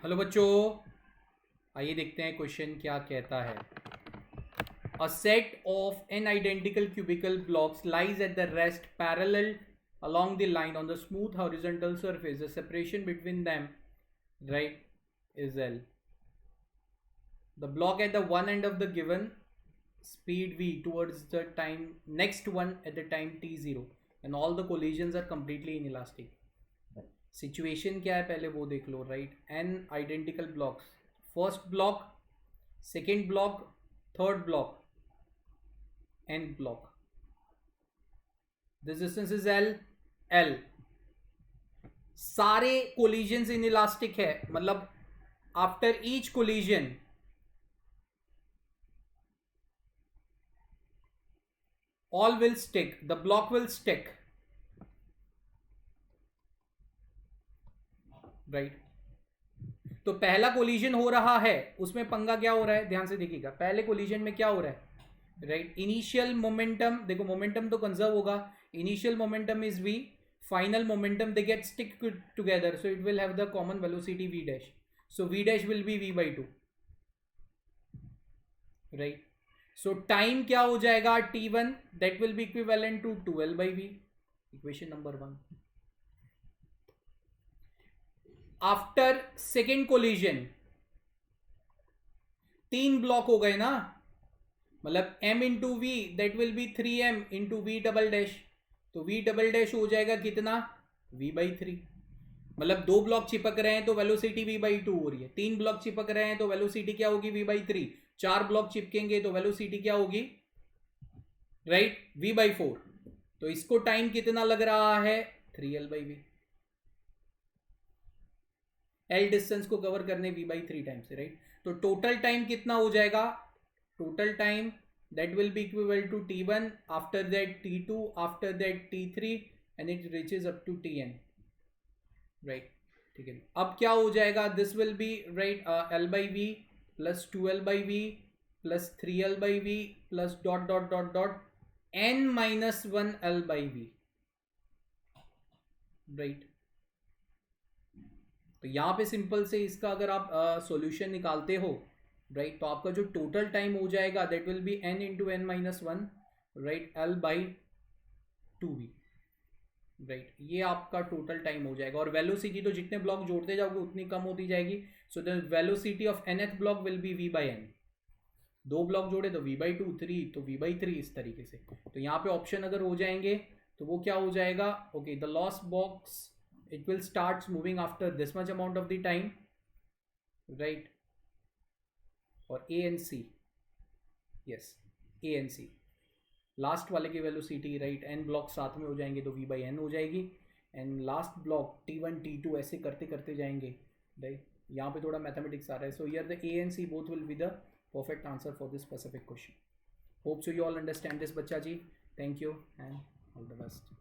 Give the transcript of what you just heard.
Hello बच्चों, आइए देखते हैं क्वेश्चन क्या कहता है। A set of n identical cubical blocks lies at the rest parallel along the line on the smooth horizontal surface. The separation between them, right, is L. The block at the one end of the given speed v towards the time next one at the time t0 and all the collisions are completely inelastic. Situation क्या है पहले वो देख लो, right. N identical blocks, first block, second block, third block, N block. This distance is L. L सारे collisions inelastic है, मतलब after each collision all will stick, the block will stick, right? तो पहला collision हो रहा है, उसमें पंगा क्या हो रहा है, ध्यान से देखिएगा। पहले कोलिजन में क्या हो रहा है, राइट? इनिशियल मोमेंटम, देखो मोमेंटम तो कंजर्व होगा। Initial momentum is v, final momentum they get stick together, so it will have the common velocity v dash, so v dash will be v by 2, right? सो time क्या हो जाएगा, t1, that will be equivalent to 2l by v, equation number 1। After second collision 3 block हो गए ना, मतलब m into v that will be 3m into v double dash, तो v double dash हो जाएगा कितना, v by 3। मतलब 2 block चिपक रहे हैं तो वेलोसिटी v by 2 हो रही है, 3 ब्लॉक चिपक रहे हैं तो वेलोसिटी क्या होगी, v by 3, 4 ब्लॉक चिपकेंगे तो वेलोसिटी क्या होगी, राइट, v by 4। तो इसको टाइम कितना लग रहा है, 3l by v। L distance को कवर करने v by 3 टाइम्स, राइट? तो टोटल टाइम कितना हो जाएगा, total time that will be equal to t1, after that t2, after that t3 and it reaches up to tn, right? ठीक है, अब क्या हो जाएगा, this will be right l by v plus 2l by v plus 3l by v plus dot dot dot dot n minus 1 l by v, right? तो यहाँ पे simple से इसका अगर आप सॉल्यूशन निकालते हो, राइट, तो आपका जो टोटल टाइम हो जाएगा that will be n into n minus 1, right, l by 2v, right. ये आपका टोटल टाइम हो जाएगा। और वेलोसिटी तो जितने ब्लॉक जोड़ते जाओगे उतनी कम होती जाएगी, so the velocity of nth block will be v by n। 2 block जोड़े तो v बाई 2, 3 तो v बाई 3, इस तरीके से। तो यहाँ पे ऑप्शन अगर हो जाएंगे तो वो क्या हो जाएगा, okay, the lost box it will start moving after this much amount of the time, right? और a and c, yes, a and c last वाले की वेलोसिटी, राइट, n ब्लॉक साथ में हो जाएंगे तो v बाई n हो जाएगी, and last block t1 t2 ऐसे करते करते जाएंगे, राइट? यहाँ पे थोड़ा मैथमेटिक्स आ रहा है, so here the a and c both will be the perfect answer for this specific question. Hope so you all understand this बच्चा जी. Thank you and all the best.